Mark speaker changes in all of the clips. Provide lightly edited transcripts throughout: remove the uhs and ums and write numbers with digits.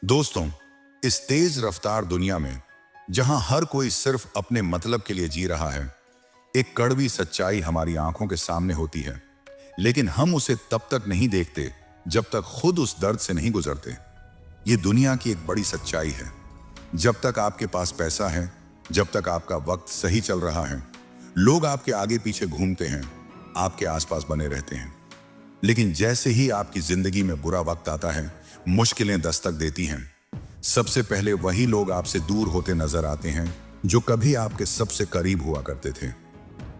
Speaker 1: दोस्तों, इस तेज रफ्तार दुनिया में जहां हर कोई सिर्फ अपने मतलब के लिए जी रहा है, एक कड़वी सच्चाई हमारी आंखों के सामने होती है, लेकिन हम उसे तब तक नहीं देखते जब तक खुद उस दर्द से नहीं गुजरते। ये दुनिया की एक बड़ी सच्चाई है। जब तक आपके पास पैसा है, जब तक आपका वक्त सही चल रहा है, लोग आपके आगे पीछे घूमते हैं, आपके आसपास बने रहते हैं। लेकिन जैसे ही आपकी जिंदगी में बुरा वक्त आता है, मुश्किलें दस्तक देती हैं, सबसे पहले वही लोग आपसे दूर होते नजर आते हैं जो कभी आपके सबसे करीब हुआ करते थे।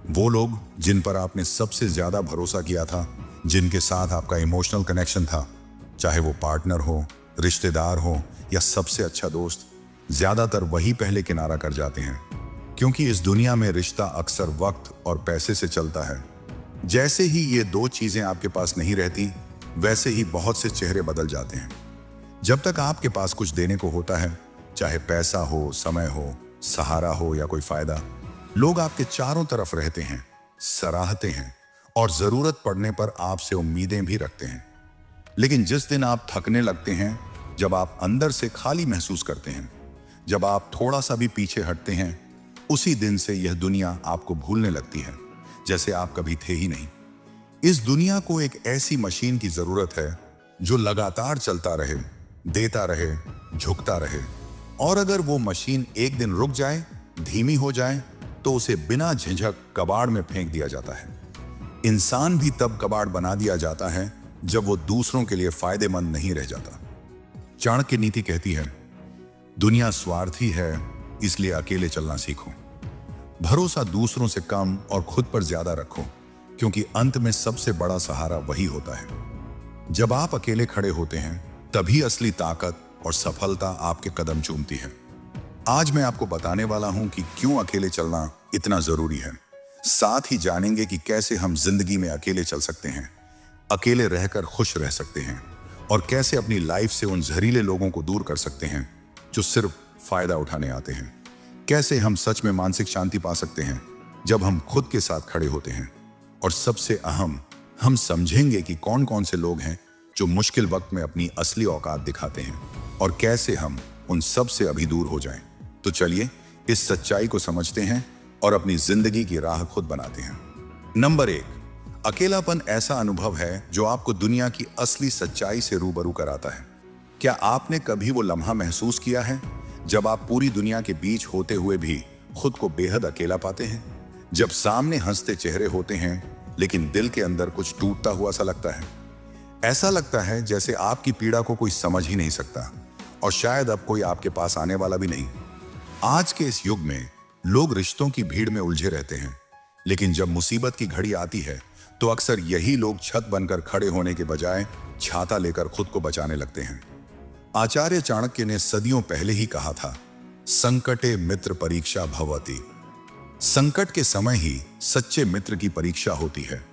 Speaker 1: वो लोग जिन पर आपने सबसे ज्यादा भरोसा किया था, जिनके साथ आपका इमोशनल कनेक्शन था, चाहे वो पार्टनर हो, रिश्तेदार हो या सबसे अच्छा दोस्त, ज्यादातर वही पहले किनारा कर जाते हैं। क्योंकि इस दुनिया में रिश्ता अक्सर वक्त और पैसे से चलता है। जैसे ही ये दो चीजें आपके पास नहीं रहती, वैसे ही बहुत से चेहरे बदल जाते हैं। जब तक आपके पास कुछ देने को होता है, चाहे पैसा हो, समय हो, सहारा हो या कोई फायदा, लोग आपके चारों तरफ रहते हैं, सराहते हैं और जरूरत पड़ने पर आपसे उम्मीदें भी रखते हैं। लेकिन जिस दिन आप थकने लगते हैं, जब आप अंदर से खाली महसूस करते हैं, जब आप थोड़ा सा भी पीछे हटते हैं, उसी दिन से यह दुनिया आपको भूलने लगती है, जैसे आप कभी थे ही नहीं। इस दुनिया को एक ऐसी मशीन की जरूरत है जो लगातार चलता रहे, देता रहे, झुकता रहे। और अगर वो मशीन एक दिन रुक जाए, धीमी हो जाए, तो उसे बिना झिझक कबाड़ में फेंक दिया जाता है। इंसान भी तब कबाड़ बना दिया जाता है जब वो दूसरों के लिए फायदेमंद नहीं रह जाता। चाणक्य नीति कहती है, दुनिया स्वार्थी है, इसलिए अकेले चलना सीखो। भरोसा दूसरों से कम और खुद पर ज्यादा रखो, क्योंकि अंत में सबसे बड़ा सहारा वही होता है। जब आप अकेले खड़े होते हैं, तभी असली ताकत और सफलता आपके कदम चूमती है। आज मैं आपको बताने वाला हूं कि क्यों अकेले चलना इतना जरूरी है। साथ ही जानेंगे कि कैसे हम जिंदगी में अकेले चल सकते हैं, अकेले रहकर खुश रह सकते हैं और कैसे अपनी लाइफ से उन जहरीले लोगों को दूर कर सकते हैं जो सिर्फ फायदा उठाने आते हैं। कैसे हम सच में मानसिक शांति पा सकते हैं जब हम खुद के साथ खड़े होते हैं। और सबसे अहम, हम समझेंगे कि कौन कौन से लोग हैं जो मुश्किल वक्त में अपनी असली औकात दिखाते हैं और कैसे हम उन सब से अभी दूर हो जाएं। तो चलिए इस सच्चाई को समझते हैं और अपनी जिंदगी की राह खुद बनाते हैं। नंबर 1, अकेलापन ऐसा अनुभव है जो आपको दुनिया की असली सच्चाई से रूबरू कराता है। क्या आपने कभी वो लम्हा महसूस किया है जब आप पूरी दुनिया के बीच होते हुए भी खुद को बेहद अकेला पाते हैं? जब सामने हंसते चेहरे होते हैं, लेकिन दिल के अंदर कुछ टूटता हुआ सा लगता है। ऐसा लगता है जैसे आपकी पीड़ा को कोई समझ ही नहीं सकता और शायद अब कोई आपके पास आने वाला भी नहीं। आज के इस युग में लोग रिश्तों की भीड़ में उलझे रहते हैं, लेकिन जब मुसीबत की घड़ी आती है तो अक्सर यही लोग छत बनकर खड़े होने के बजाय छाता लेकर खुद को बचाने लगते हैं। आचार्य चाणक्य ने सदियों पहले ही कहा था, संकटे मित्र परीक्षा भवति। संकट के समय ही सच्चे मित्र की परीक्षा होती है।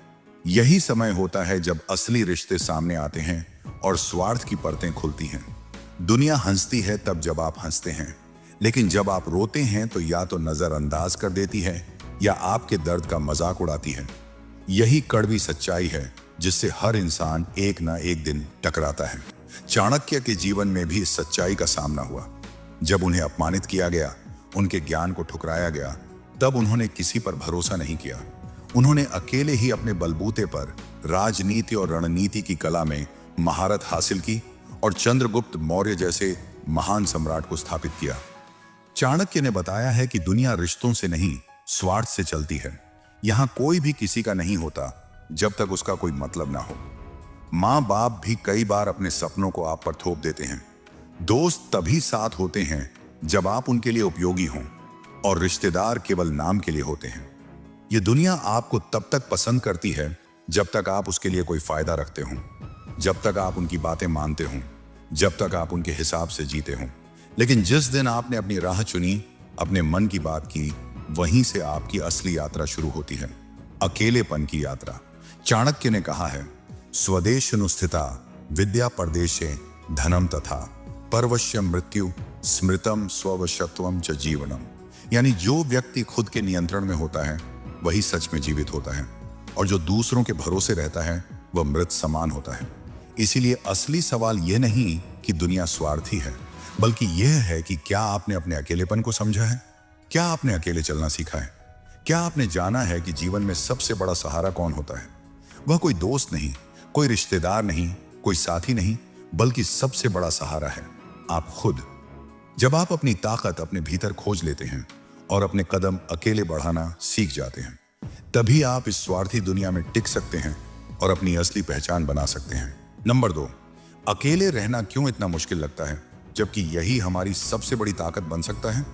Speaker 1: यही समय होता है जब असली रिश्ते सामने आते हैं और स्वार्थ की परतें खुलती हैं। दुनिया हंसती है तब जब आप हंसते हैं, लेकिन जब आप रोते हैं तो या तो नजरअंदाज कर देती है या आपके दर्द का मजाक उड़ाती है। यही कड़वी सच्चाई है जिससे हर इंसान एक ना एक दिन टकराता है। चाणक्य के जीवन में भी इस सच्चाई का सामना हुआ। जब उन्हें अपमानित किया गया, उनके ज्ञान को ठुकराया गया, तब उन्होंने किसी पर भरोसा नहीं किया। उन्होंने अकेले ही अपने बलबूते पर राजनीति और रणनीति की कला में महारत हासिल की और चंद्रगुप्त मौर्य जैसे महान सम्राट को स्थापित किया। चाणक्य ने बताया है कि दुनिया रिश्तों से नहीं, स्वार्थ से चलती है। यहां कोई भी किसी का नहीं होता जब तक उसका कोई मतलब ना हो। माँ बाप भी कई बार अपने सपनों को आप पर थोप देते हैं। दोस्त तभी साथ होते हैं जब आप उनके लिए उपयोगी हों, और रिश्तेदार केवल नाम के लिए होते हैं। ये दुनिया आपको तब तक पसंद करती है जब तक आप उसके लिए कोई फायदा रखते हों, जब तक आप उनकी बातें मानते हों, जब तक आप उनके हिसाब से जीते हों। लेकिन जिस दिन आपने अपनी राह चुनी, अपने मन की बात की, वहीं से आपकी असली यात्रा शुरू होती है, अकेलेपन की यात्रा। चाणक्य ने कहा है, स्वदेशनुस्थिता विद्या परदेशे धनम तथा परवश्य मृत्यु स्मृतम स्ववशत्वम च जीवनम। यानी जो व्यक्ति खुद के नियंत्रण में होता है वही सच में जीवित होता है, और जो दूसरों के भरोसे रहता है वह मृत समान होता है। इसीलिए असली सवाल यह नहीं कि दुनिया स्वार्थी है, बल्कि यह है कि क्या आपने अपने अकेलेपन को समझा है? क्या आपने अकेले चलना सीखा है? क्या आपने जाना है कि जीवन में सबसे बड़ा सहारा कौन होता है? वह कोई दोस्त नहीं, कोई रिश्तेदार नहीं, कोई साथी नहीं, बल्कि सबसे बड़ा सहारा है आप खुद। जब आप अपनी ताकत अपने भीतर खोज लेते हैं और अपने कदम अकेले बढ़ाना सीख जाते हैं, तभी आप इस स्वार्थी दुनिया में टिक सकते हैं और अपनी असली पहचान बना सकते हैं। नंबर 2, अकेले रहना क्यों इतना मुश्किल लगता है, जबकि यही हमारी सबसे बड़ी ताकत बन सकता है?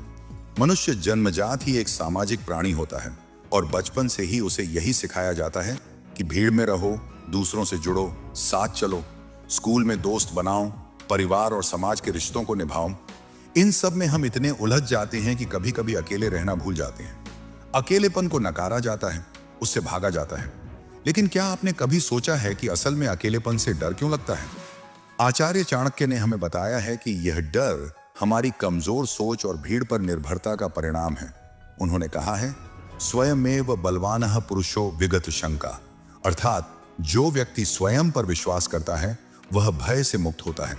Speaker 1: मनुष्य जन्मजात ही एक सामाजिक प्राणी होता है और बचपन से ही उसे यही सिखाया जाता है कि भीड़ में रहो, दूसरों से जुड़ो, साथ चलो, स्कूल में दोस्त बनाओ, परिवार और समाज के रिश्तों को निभाओ। इन सब में हम इतने उलझ जाते हैं कि कभी कभी अकेले रहना भूल जाते हैं। अकेलेपन को नकारा जाता है, उससे भागा जाता है। लेकिन क्या आपने कभी सोचा है कि असल में अकेलेपन से डर क्यों लगता है? आचार्य चाणक्य ने हमें बताया है कि यह डर हमारी कमजोर सोच और भीड़ पर निर्भरता का परिणाम है। उन्होंने कहा है, स्वयमेव बलवानः पुरुषो विगत शंका, अर्थात जो व्यक्ति स्वयं पर विश्वास करता है वह भय से मुक्त होता है।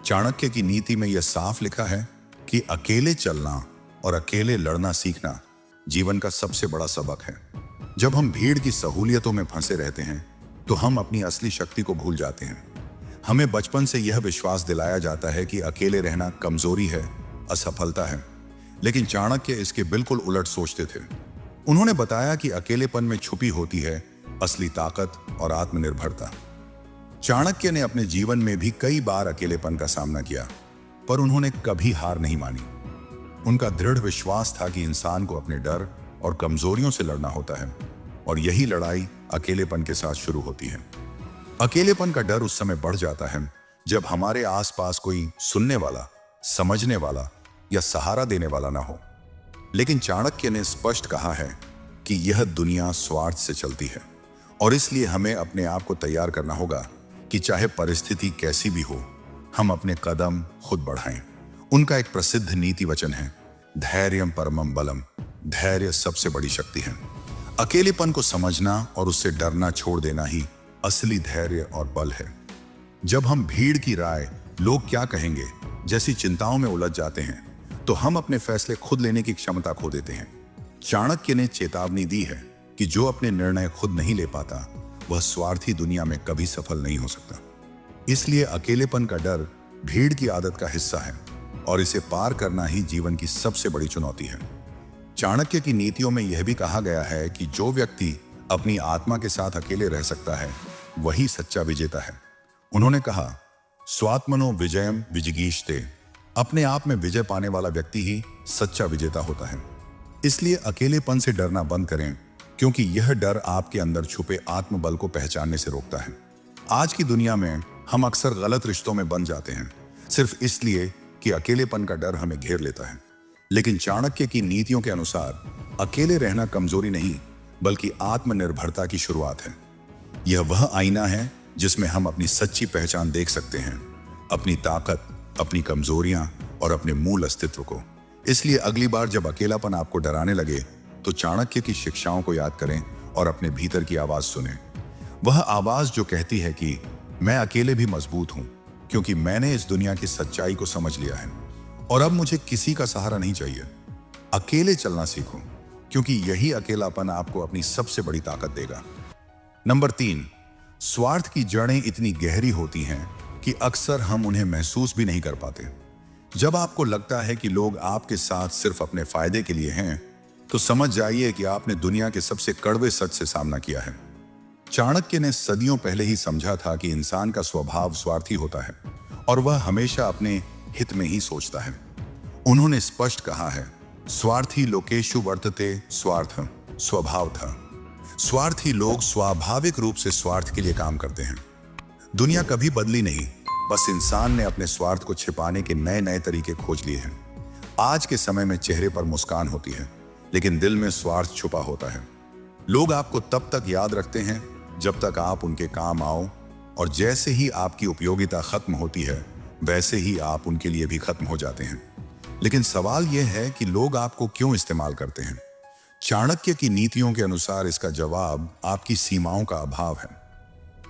Speaker 1: चाणक्य की नीति में यह साफ लिखा है कि अकेले चलना और अकेले लड़ना सीखना जीवन का सबसे बड़ा सबक है। जब हम भीड़ की सहूलियतों में फंसे रहते हैं तो हम अपनी असली शक्ति को भूल जाते हैं। हमें बचपन से यह विश्वास दिलाया जाता है कि अकेले रहना कमजोरी है, असफलता है। लेकिन चाणक्य इसके बिल्कुल उलट सोचते थे। उन्होंने बताया कि अकेलेपन में छुपी होती है असली ताकत और आत्मनिर्भरता। चाणक्य ने अपने जीवन में भी कई बार अकेलेपन का सामना किया, पर उन्होंने कभी हार नहीं मानी। उनका दृढ़ विश्वास था कि इंसान को अपने डर और कमजोरियों से लड़ना होता है और यही लड़ाई अकेलेपन के साथ शुरू होती है। अकेलेपन का डर उस समय बढ़ जाता है जब हमारे आसपास कोई सुनने वाला, समझने वाला या सहारा देने वाला ना हो। लेकिन चाणक्य ने स्पष्ट कहा है कि यह दुनिया स्वार्थ से चलती है और इसलिए हमें अपने आप को तैयार करना होगा कि चाहे परिस्थिति कैसी भी हो, हम अपने कदम खुद बढ़ाएं। उनका एक प्रसिद्ध नीति वचन है, धैर्यम परमम बलम, धैर्य सबसे बड़ी शक्ति है। अकेलेपन को समझना और उससे डरना छोड़ देना ही असली धैर्य और बल है। जब हम भीड़ की राय, लोग क्या कहेंगे जैसी चिंताओं में उलझ जाते हैं तो हम अपने फैसले खुद लेने की क्षमता खो देते हैं। चाणक्य ने चेतावनी दी है कि जो अपने निर्णय खुद नहीं ले पाता वह स्वार्थी दुनिया में कभी सफल नहीं हो सकता। इसलिए अकेलेपन का डर भीड़ की आदत का हिस्सा है और इसे पार करना ही जीवन की सबसे बड़ी चुनौती है। चाणक्य की नीतियों में यह भी कहा गया है कि जो व्यक्ति अपनी आत्मा के साथ अकेले रह सकता है वही सच्चा विजेता है। उन्होंने कहा, स्वात्मनो विजयम विजिगीषते, अपने आप में विजय पाने वाला व्यक्ति ही सच्चा विजेता होता है। इसलिए अकेलेपन से डरना बंद करें, क्योंकि यह डर आपके अंदर छुपे आत्मबल को पहचानने से रोकता है। आज की दुनिया में हम अक्सर गलत रिश्तों में बंध जाते हैं सिर्फ इसलिए कि अकेलेपन का डर हमें घेर लेता है। लेकिन चाणक्य की नीतियों के अनुसार अकेले रहना कमजोरी नहीं बल्कि आत्मनिर्भरता की शुरुआत है। यह वह आईना है जिसमें हम अपनी सच्ची पहचान देख सकते हैं, अपनी ताकत, अपनी कमजोरियां और अपने मूल अस्तित्व को। इसलिए अगली बार जब अकेलापन आपको डराने लगे तो चाणक्य की शिक्षाओं को याद करें और अपने भीतर की आवाज सुनें। वह आवाज जो कहती है कि मैं अकेले भी मजबूत हूं क्योंकि मैंने इस दुनिया की सच्चाई को समझ लिया है और अब मुझे किसी का सहारा नहीं चाहिए। अकेले चलना सीखो क्योंकि यही अकेलापन आपको अपनी सबसे बड़ी ताकत देगा। नंबर 3, स्वार्थ की जड़ें इतनी गहरी होती हैं कि अक्सर हम उन्हें महसूस भी नहीं कर पाते। जब आपको लगता है कि लोग आपके साथ सिर्फ अपने फायदे के लिए हैं तो समझ जाइए कि आपने दुनिया के सबसे कड़वे सच से सामना किया है। चाणक्य ने सदियों पहले ही समझा था कि इंसान का स्वभाव स्वार्थी होता है और वह हमेशा अपने हित में ही सोचता है। उन्होंने स्पष्ट कहा है, स्वार्थी लोकेषु वर्तते स्वार्थ स्वभावतः। स्वार्थी लोग स्वाभाविक रूप से स्वार्थ के लिए काम करते हैं। दुनिया कभी बदली नहीं, बस इंसान ने अपने स्वार्थ को छिपाने के नए नए तरीके खोज लिए हैं। आज के समय में चेहरे पर मुस्कान होती है लेकिन दिल में स्वार्थ छुपा होता है। लोग आपको तब तक याद रखते हैं जब तक आप उनके काम आओ और जैसे ही आपकी उपयोगिता खत्म होती है वैसे ही आप उनके लिए भी खत्म हो जाते हैं। लेकिन सवाल यह है कि लोग आपको क्यों इस्तेमाल करते हैं? चाणक्य की नीतियों के अनुसार इसका जवाब आपकी सीमाओं का अभाव है।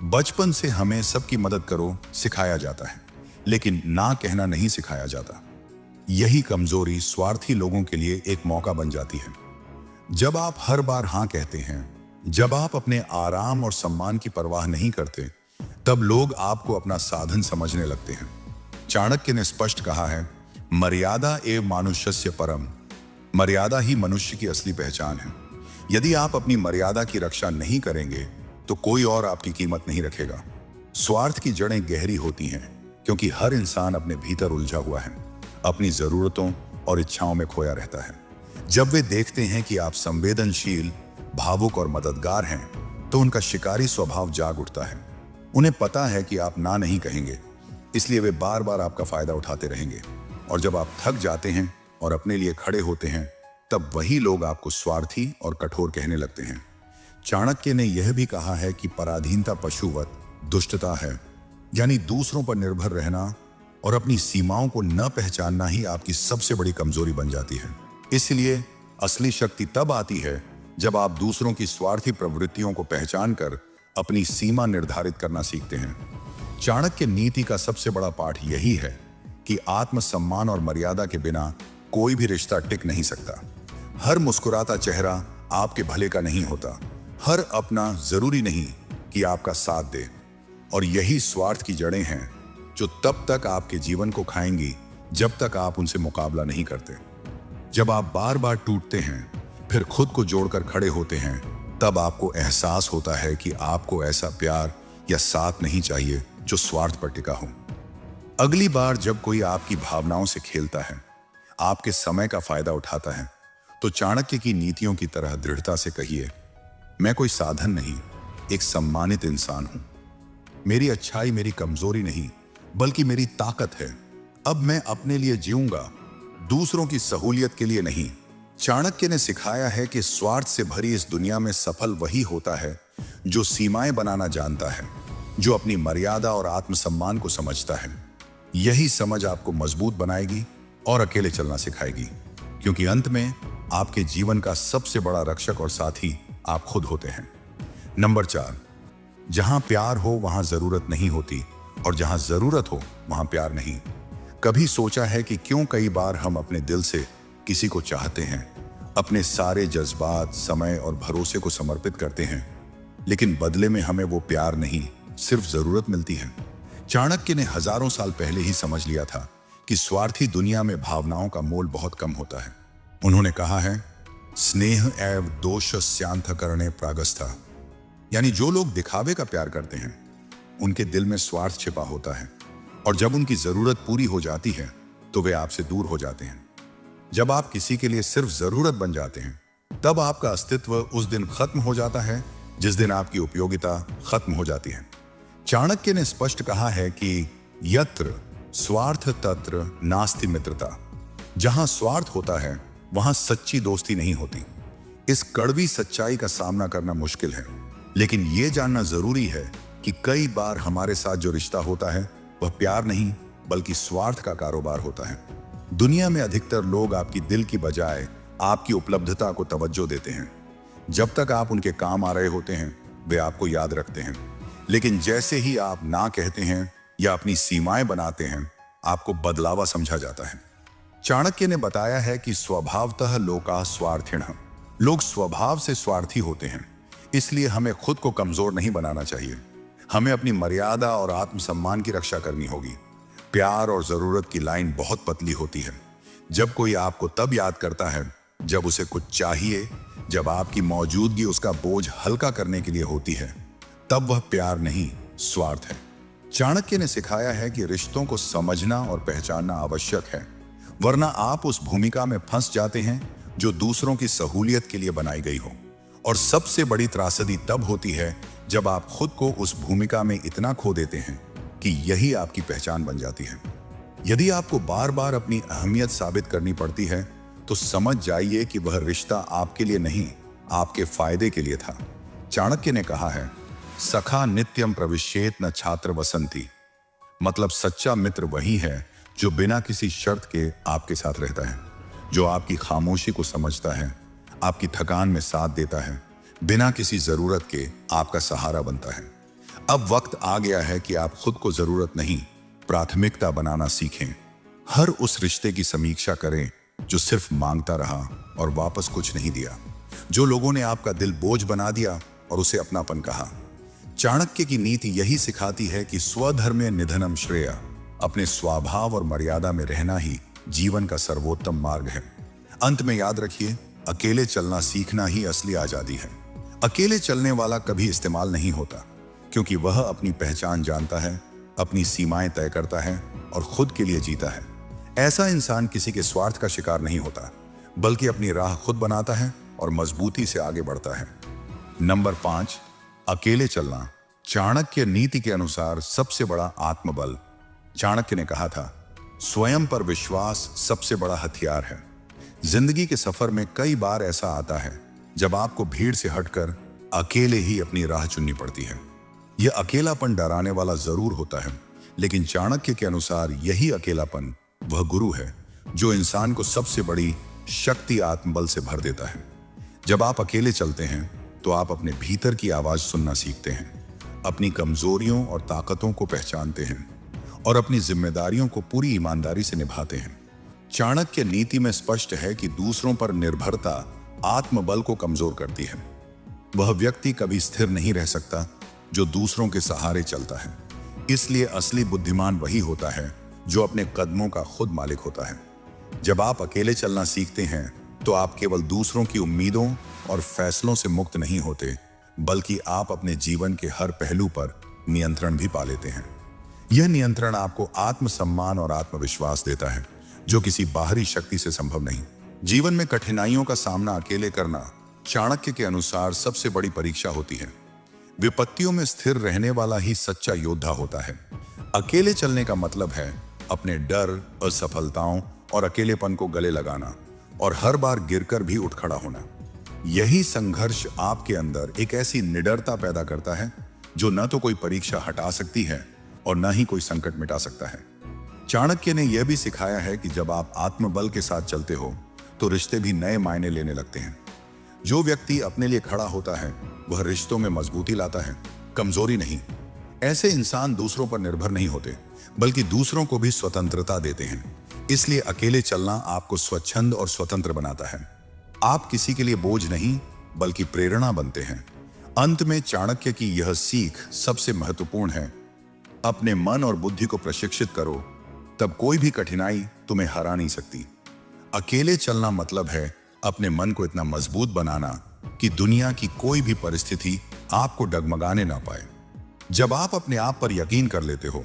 Speaker 1: बचपन से हमें सबकी मदद करो सिखाया जाता है, लेकिन ना कहना नहीं सिखाया जाता। यही कमजोरी स्वार्थी लोगों के लिए एक मौका बन जाती है। जब आप हर बार हां कहते हैं, जब आप अपने आराम और सम्मान की परवाह नहीं करते, तब लोग आपको अपना साधन समझने लगते हैं। चाणक्य ने स्पष्ट कहा है, मर्यादा एव मानुष्यस्य परम। मर्यादा ही मनुष्य की असली पहचान है। यदि आप अपनी मर्यादा की रक्षा नहीं करेंगे तो कोई और आपकी कीमत नहीं रखेगा। स्वार्थ की जड़ें गहरी होती हैं क्योंकि हर इंसान अपने भीतर उलझा हुआ है, अपनी जरूरतों और इच्छाओं में खोया रहता है। जब वे देखते हैं कि आप संवेदनशील, भावुक और मददगार हैं, तो उनका शिकारी स्वभाव जाग उठता है। उन्हें पता है कि आप ना नहीं कहेंगे, इसलिए वे बार बार आपका फायदा उठाते रहेंगे। और जब आप थक जाते हैं और अपने लिए खड़े होते हैं, तब वही लोग आपको स्वार्थी और कठोर कहने लगते हैं। चाणक्य ने यह भी कहा है कि पराधीनता पशुवत दुष्टता है, यानी दूसरों पर निर्भर रहना और अपनी सीमाओं को न पहचानना ही आपकी सबसे बड़ी कमजोरी बन जाती है। इसलिए असली शक्ति तब आती है जब आप दूसरों की स्वार्थी प्रवृत्तियों को पहचान कर अपनी सीमा निर्धारित करना सीखते हैं। चाणक्य नीति का सबसे बड़ा पाठ यही है कि आत्मसम्मान और मर्यादा के बिना कोई भी रिश्ता टिक नहीं सकता। हर मुस्कुराता चेहरा आपके भले का नहीं होता, हर अपना जरूरी नहीं कि आपका साथ दे। और यही स्वार्थ की जड़ें हैं जो तब तक आपके जीवन को खाएंगी जब तक आप उनसे मुकाबला नहीं करते। जब आप बार बार टूटते हैं, फिर खुद को जोड़कर खड़े होते हैं, तब आपको एहसास होता है कि आपको ऐसा प्यार या साथ नहीं चाहिए जो स्वार्थ पर टिका हो। अगली बार जब कोई आपकी भावनाओं से खेलता है, आपके समय का फायदा उठाता है, तो चाणक्य की नीतियों की तरह दृढ़ता से कहिए, मैं कोई साधन नहीं, एक सम्मानित इंसान हूं। मेरी अच्छाई मेरी कमजोरी नहीं बल्कि मेरी ताकत है। अब मैं अपने लिए जीऊंगा, दूसरों की सहूलियत के लिए नहीं। चाणक्य ने सिखाया है कि स्वार्थ से भरी इस दुनिया में सफल वही होता है जो सीमाएं बनाना जानता है, जो अपनी मर्यादा और आत्मसम्मान को समझता है। यही समझ आपको मजबूत बनाएगी और अकेले चलना सिखाएगी, क्योंकि अंत में आपके जीवन का सबसे बड़ा रक्षक और साथी आप खुद होते हैं। नंबर 4, जहां प्यार हो वहां जरूरत नहीं होती, और जहां जरूरत हो वहां प्यार नहीं। कभी सोचा है कि क्यों कई बार हम अपने दिल से किसी को चाहते हैं, अपने सारे जज्बात, समय और भरोसे को समर्पित करते हैं, लेकिन बदले में हमें वो प्यार नहीं, सिर्फ जरूरत मिलती है। चाणक्य ने हजारों साल पहले ही समझ लिया था कि स्वार्थी दुनिया में भावनाओं का मोल बहुत कम होता है। उन्होंने कहा है, स्नेह एव दोषस्यांथ करणे प्रागस्था, यानी जो लोग दिखावे का प्यार करते हैं उनके दिल में स्वार्थ छिपा होता है, और जब उनकी जरूरत पूरी हो जाती है तो वे आपसे दूर हो जाते हैं। जब आप किसी के लिए सिर्फ जरूरत बन जाते हैं, तब आपका अस्तित्व उस दिन खत्म हो जाता है जिस दिन आपकी उपयोगिता खत्म हो जाती है। चाणक्य ने स्पष्ट कहा है कि यत्र स्वार्थ तत्र नास्ति मित्रता। जहां स्वार्थ होता है वहां सच्ची दोस्ती नहीं होती। इस कड़वी सच्चाई का सामना करना मुश्किल है, लेकिन यह जानना जरूरी है कि कई बार हमारे साथ जो रिश्ता होता है वह प्यार नहीं बल्कि स्वार्थ का कारोबार होता है। दुनिया में अधिकतर लोग आपकी दिल की बजाय आपकी उपलब्धता को तवज्जो देते हैं। जब तक आप उनके काम आ रहे होते हैं वे आपको याद रखते हैं, लेकिन जैसे ही आप ना कहते हैं या अपनी सीमाएं बनाते हैं, आपको बदलावा समझा जाता है। चाणक्य ने बताया है कि स्वभावतः लोका स्वार्थिणः, लोग स्वभाव से स्वार्थी होते हैं। इसलिए हमें खुद को कमजोर नहीं बनाना चाहिए। हमें अपनी मर्यादा और आत्मसम्मान की रक्षा करनी होगी। प्यार और जरूरत की लाइन बहुत पतली होती है। जब कोई आपको तब याद करता है जब उसे कुछ चाहिए, जब आपकी मौजूदगी उसका बोझ हल्का करने के लिए होती है, तब वह प्यार नहीं स्वार्थ है। चाणक्य ने सिखाया है कि रिश्तों को समझना और पहचानना आवश्यक है, वरना आप उस भूमिका में फंस जाते हैं जो दूसरों की सहूलियत के लिए बनाई गई हो। और सबसे बड़ी त्रासदी तब होती है जब आप खुद को उस भूमिका में इतना खो देते हैं कि यही आपकी पहचान बन जाती है। यदि आपको बार बार अपनी अहमियत साबित करनी पड़ती है तो समझ जाइए कि वह रिश्ता आपके लिए नहीं, आपके फायदे के लिए था। चाणक्य ने कहा है, सखा नित्यम प्रविश्येत न छात्र वसंती, मतलब सच्चा मित्र वही है जो बिना किसी शर्त के आपके साथ रहता है, जो आपकी खामोशी को समझता है, आपकी थकान में साथ देता है, बिना किसी जरूरत के आपका सहारा बनता है। अब वक्त आ गया है कि आप खुद को जरूरत नहीं प्राथमिकता बनाना सीखें। हर उस रिश्ते की समीक्षा करें जो सिर्फ मांगता रहा और वापस कुछ नहीं दिया, जो लोगों ने आपका दिल बोझ बना दिया और उसे अपनापन कहा। चाणक्य की नीति यही सिखाती है कि स्वधर्मे निधनम श्रेय, अपने स्वभाव और मर्यादा में रहना ही जीवन का सर्वोत्तम मार्ग है। अंत में याद रखिए, अकेले चलना सीखना ही असली आजादी है। अकेले चलने वाला कभी इस्तेमाल नहीं होता, क्योंकि वह अपनी पहचान जानता है, अपनी सीमाएं तय करता है और खुद के लिए जीता है। ऐसा इंसान किसी के स्वार्थ का शिकार नहीं होता, बल्कि अपनी राह खुद बनाता है और मजबूती से आगे बढ़ता है। नंबर 5, अकेले चलना। चाणक्य नीति के अनुसार सबसे बड़ा आत्मबल। चाणक्य ने कहा था, स्वयं पर विश्वास सबसे बड़ा हथियार है। जिंदगी के सफर में कई बार ऐसा आता है जब आपको भीड़ से हटकर अकेले ही अपनी राह चुननी पड़ती है। यह अकेलापन डराने वाला जरूर होता है, लेकिन चाणक्य के अनुसार यही अकेलापन वह गुरु है जो इंसान को सबसे बड़ी शक्ति आत्मबल से भर देता है। जब आप अकेले चलते हैं तो आप अपने भीतर की आवाज सुनना सीखते हैं, अपनी कमजोरियों और ताकतों को पहचानते हैं और अपनी जिम्मेदारियों को पूरी ईमानदारी से निभाते हैं। चाणक्य नीति में स्पष्ट है कि दूसरों पर निर्भरता आत्मबल को कमजोर करती है। वह व्यक्ति कभी स्थिर नहीं रह सकता जो दूसरों के सहारे चलता है। इसलिए असली बुद्धिमान वही होता है जो अपने कदमों का खुद मालिक होता है। जब आप अकेले चलना सीखते हैं तो आप केवल दूसरों की उम्मीदों और फैसलों से मुक्त नहीं होते, बल्कि आप अपने जीवन के हर पहलू पर नियंत्रण भी पा लेते हैं। यह नियंत्रण आपको आत्मसम्मान और आत्मविश्वास देता है, जो किसी बाहरी शक्ति से संभव नहीं। जीवन में कठिनाइयों का सामना अकेले करना चाणक्य के अनुसार सबसे बड़ी परीक्षा होती है। विपत्तियों में स्थिर रहने वाला ही सच्चा योद्धा होता है। अकेले चलने का मतलब है अपने डर, असफलताओं और अकेलेपन को गले लगाना और हर बार गिरकर भी उठ खड़ा होना। यही संघर्ष आपके अंदर एक ऐसी निडरता पैदा करता है जो न तो कोई परीक्षा हटा सकती है और न ही कोई संकट मिटा सकता है। चाणक्य ने यह भी सिखाया है कि जब आप आत्मबल के साथ चलते हो तो रिश्ते भी नए मायने लेने लगते हैं। जो व्यक्ति अपने लिए खड़ा होता है वह रिश्तों में मजबूती लाता है, कमजोरी नहीं। ऐसे इंसान दूसरों पर निर्भर नहीं होते, बल्कि दूसरों को भी स्वतंत्रता देते हैं। इसलिए अकेले चलना आपको स्वच्छंद और स्वतंत्र बनाता है। आप किसी के लिए बोझ नहीं, बल्कि प्रेरणा बनते हैं। अंत में चाणक्य की यह सीख सबसे महत्वपूर्ण है। अपने मन और बुद्धि को प्रशिक्षित करो, तब कोई भी कठिनाई तुम्हें हरा नहीं सकती। अकेले चलना मतलब है अपने मन को इतना मजबूत बनाना कि दुनिया की कोई भी परिस्थिति आपको डगमगाने ना पाए। जब आप अपने आप पर यकीन कर लेते हो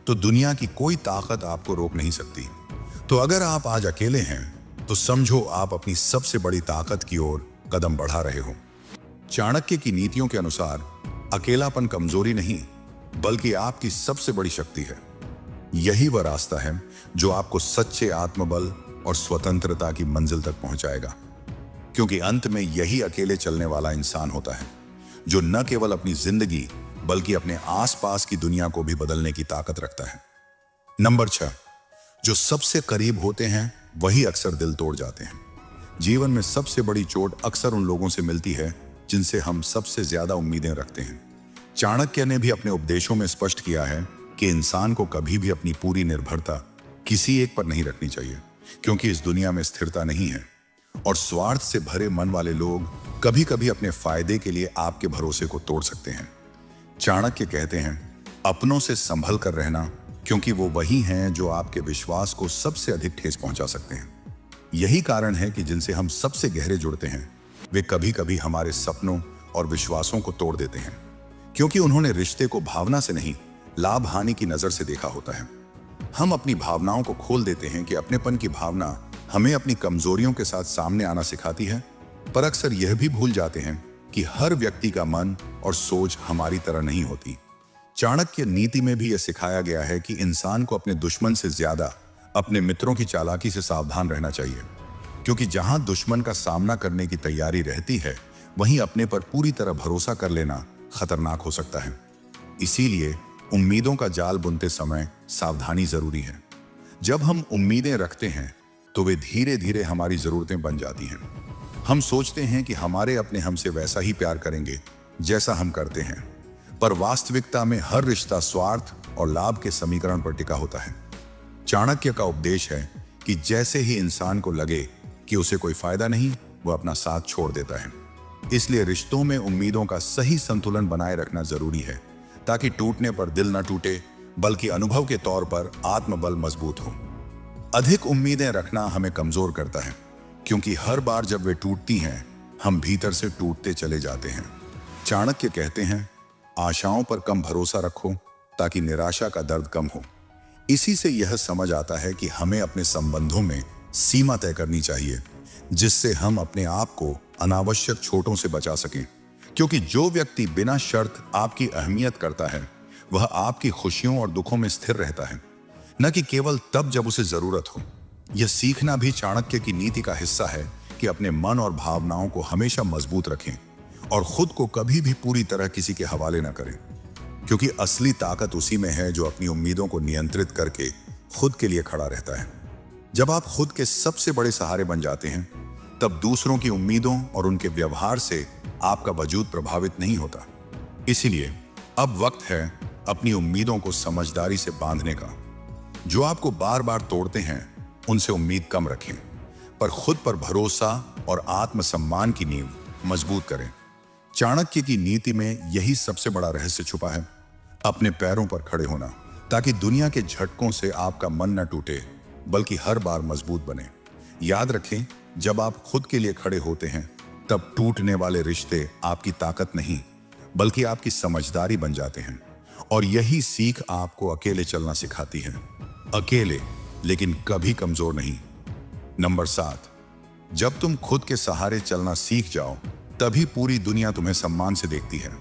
Speaker 1: तो दुनिया की कोई ताकत आपको रोक नहीं सकती। तो अगर आप आज अकेले हैं तो समझो आप अपनी सबसे बड़ी ताकत की ओर कदम बढ़ा रहे हो। चाणक्य की नीतियों के अनुसार अकेलापन कमजोरी नहीं, बल्कि आपकी सबसे बड़ी शक्ति है। यही वह रास्ता है जो आपको सच्चे आत्मबल और स्वतंत्रता की मंजिल तक पहुंचाएगा। क्योंकि अंत में यही अकेले चलने वाला इंसान होता है जो न केवल अपनी जिंदगी बल्कि अपने आसपास की दुनिया को भी बदलने की ताकत रखता है। नंबर 6, जो सबसे करीब होते हैं वही अक्सर दिल तोड़ जाते हैं। जीवन में सबसे बड़ी चोट अक्सर उन लोगों से मिलती है जिनसे हम सबसे ज्यादा उम्मीदें रखते हैं। चाणक्य ने भी अपने उपदेशों में स्पष्ट किया है कि इंसान को कभी भी अपनी पूरी निर्भरता किसी एक पर नहीं रखनी चाहिए, क्योंकि इस दुनिया में स्थिरता नहीं है और स्वार्थ से भरे मन वाले लोग कभी कभी अपने फायदे के लिए आपके भरोसे को तोड़ सकते हैं। चाणक्य कहते हैं, अपनों से संभल कर रहना, क्योंकि वो वही हैं जो आपके विश्वास को सबसे अधिक ठेस पहुंचा सकते हैं। यही कारण है कि जिनसे हम सबसे गहरे जुड़ते हैं वे कभी कभी हमारे सपनों और विश्वासों को तोड़ देते हैं, क्योंकि उन्होंने रिश्ते को भावना से नहीं, लाभ हानि की नजर से देखा होता है। हम अपनी भावनाओं को खोल देते हैं कि अपनेपन की भावना हमें अपनी कमजोरियों के साथ सामने आना सिखाती है, पर अक्सर यह भी भूल जाते हैं कि हर व्यक्ति का मन और सोच हमारी तरह नहीं होती। चाणक्य नीति में भी यह सिखाया गया है कि इंसान को अपने दुश्मन से ज्यादा अपने मित्रों की चालाकी से सावधान रहना चाहिए, क्योंकि जहां दुश्मन का सामना करने की तैयारी रहती है वहीं अपने पर पूरी तरह भरोसा कर लेना खतरनाक हो सकता है। इसीलिए उम्मीदों का जाल बुनते समय सावधानी जरूरी है। जब हम उम्मीदें रखते हैं तो वे धीरे धीरे हमारी जरूरतें बन जाती हैं। हम सोचते हैं कि हमारे अपने हमसे वैसा ही प्यार करेंगे जैसा हम करते हैं, पर वास्तविकता में हर रिश्ता स्वार्थ और लाभ के समीकरण पर टिका होता है। चाणक्य का उपदेश है कि जैसे ही इंसान को लगे कि उसे कोई फायदा नहीं, वह अपना साथ छोड़ देता है। इसलिए रिश्तों में उम्मीदों का सही संतुलन बनाए रखना जरूरी है, ताकि टूटने पर दिल न टूटे, बल्कि अनुभव के तौर पर आत्मबल मजबूत हो। अधिक उम्मीदें रखना हमें कमजोर करता है, क्योंकि हर बार जब वे टूटती हैं, हम भीतर से टूटते चले जाते हैं। चाणक्य कहते हैं, आशाओं पर कम भरोसा रखो ताकि निराशा का दर्द कम हो। इसी से यह समझ आता है कि हमें अपने संबंधों में सीमा तय करनी चाहिए, जिससे हम अपने आप को अनावश्यक चोटों से बचा सकें। क्योंकि जो व्यक्ति बिना शर्त आपकी अहमियत करता है, वह आपकी खुशियों और दुखों में स्थिर रहता है, न कि केवल तब जब उसे जरूरत हो। यह सीखना भी चाणक्य की नीति का हिस्सा है कि अपने मन और भावनाओं को हमेशा मजबूत रखें और खुद को कभी भी पूरी तरह किसी के हवाले न करें, क्योंकि असली ताकत उसी में है जो अपनी उम्मीदों को नियंत्रित करके खुद के लिए खड़ा रहता है। जब आप खुद के सबसे बड़े सहारे बन जाते हैं, तब दूसरों की उम्मीदों और उनके व्यवहार से आपका वजूद प्रभावित नहीं होता। इसीलिए अब वक्त है अपनी उम्मीदों को समझदारी से बांधने का। जो आपको बार बार तोड़ते हैं, उनसे उम्मीद कम रखें, पर खुद पर भरोसा और आत्मसम्मान की नींव मजबूत करें। चाणक्य की नीति में यही सबसे बड़ा रहस्य छुपा है, अपने पैरों पर खड़े होना, ताकि दुनिया के झटकों से आपका मन न टूटे, बल्कि हर बार मजबूत बने। याद रखें, जब आप खुद के लिए खड़े होते हैं, तब टूटने वाले रिश्ते आपकी ताकत नहीं, बल्कि आपकी समझदारी बन जाते हैं। और यही सीख आपको अकेले चलना सिखाती है। अकेले, लेकिन कभी कमजोर नहीं। नंबर 7, जब तुम खुद के सहारे चलना सीख जाओ, तभी पूरी दुनिया तुम्हें सम्मान से देखती है।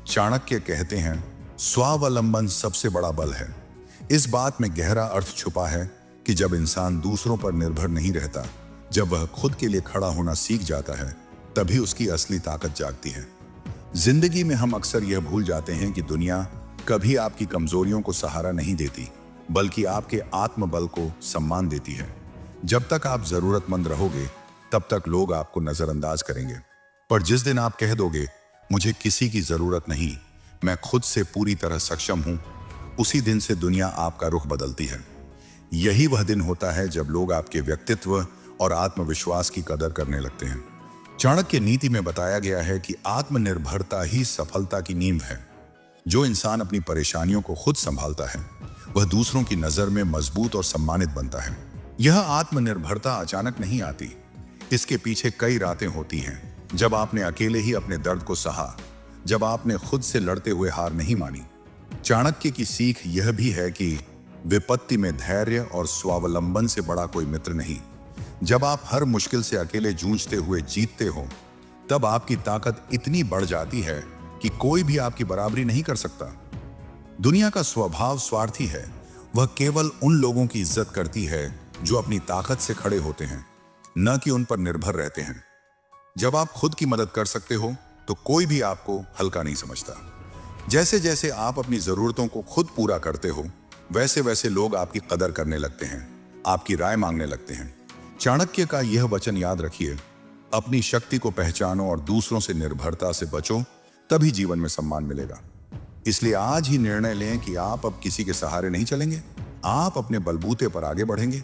Speaker 1: चाणक्य कहते हैं, स्वावलंबन सबसे बड़ा बल है। इस बात में गहरा अर्थ छुपा है कि जब इंसान दूसरों पर निर्भर नहीं रहता, जब वह खुद के लिए खड़ा होना सीख जाता है, तभी उसकी असली ताकत जागती है। जिंदगी में हम अक्सर यह भूल जाते हैं कि दुनिया कभी आपकी कमजोरियों को सहारा नहीं देती, बल्कि आपके आत्मबल को सम्मान देती है। जब तक आप जरूरतमंद रहोगे, तब तक लोग आपको नजरअंदाज करेंगे, पर जिस दिन आप कह दोगे, मुझे किसी की जरूरत नहीं, मैं खुद से पूरी तरह सक्षम हूं, उसी दिन से दुनिया आपका रुख बदलती है। यही वह दिन होता है जब लोग आपके व्यक्तित्व और आत्मविश्वास की कदर करने लगते हैं। चाणक्य नीति में बताया गया है कि आत्मनिर्भरता ही सफलता की नींव है। जो इंसान अपनी परेशानियों को खुद संभालता है, वह दूसरों की नजर में मजबूत और सम्मानित बनता है। यह आत्मनिर्भरता अचानक नहीं आती, इसके पीछे कई रातें होती हैं, जब आपने अकेले ही अपने दर्द को सहा, जब आपने खुद से लड़ते हुए हार नहीं मानी। चाणक्य की सीख यह भी है कि विपत्ति में धैर्य और स्वावलंबन से बड़ा कोई मित्र नहीं। जब आप हर मुश्किल से अकेले जूझते हुए जीतते हो, तब आपकी ताकत इतनी बढ़ जाती है कि कोई भी आपकी बराबरी नहीं कर सकता। दुनिया का स्वभाव स्वार्थी है, वह केवल उन लोगों की इज्जत करती है जो अपनी ताकत से खड़े होते हैं, न कि उन पर निर्भर रहते हैं। जब आप खुद की मदद कर सकते हो, तो कोई भी आपको हल्का नहीं समझता। जैसे जैसे आप अपनी जरूरतों को खुद पूरा करते हो, वैसे वैसे लोग आपकी कदर करने लगते हैं, आपकी राय मांगने लगते हैं। चाणक्य का यह वचन याद रखिए, अपनी शक्ति को पहचानो और दूसरों से निर्भरता से बचो, तभी जीवन में सम्मान मिलेगा। इसलिए आज ही निर्णय लें कि आप अब किसी के सहारे नहीं चलेंगे, आप अपने बलबूते पर आगे बढ़ेंगे।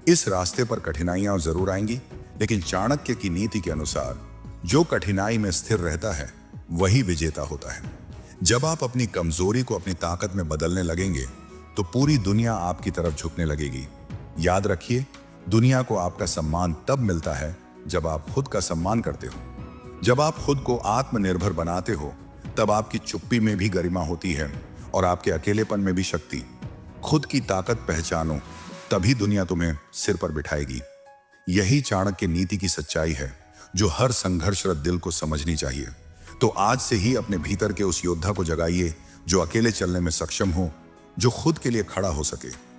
Speaker 1: इस रास्ते पर कठिनाइयां जरूर आएंगी, लेकिन चाणक्य की नीति के अनुसार जो कठिनाई में स्थिर रहता है, वही विजेता होता है। जब आप अपनी कमजोरी को अपनी ताकत में बदलने लगेंगे, तो पूरी दुनिया आपकी तरफ झुकने लगेगी। याद रखिए, दुनिया को आपका सम्मान तब मिलता है जब आप खुद का सम्मान करते हो। जब आप खुद को आत्मनिर्भर बनाते हो, तब आपकी चुप्पी में भी गरिमा होती है और आपके अकेलेपन में भी शक्ति। खुद की ताकत पहचानो, तभी दुनिया तुम्हें सिर पर बिठाएगी। यही चाणक्य नीति की सच्चाई है, जो हर संघर्षरत दिल को समझनी चाहिए। तो आज से ही अपने भीतर के उस योद्धा को जगाइए, जो अकेले चलने में सक्षम हो, जो खुद के लिए खड़ा हो सके।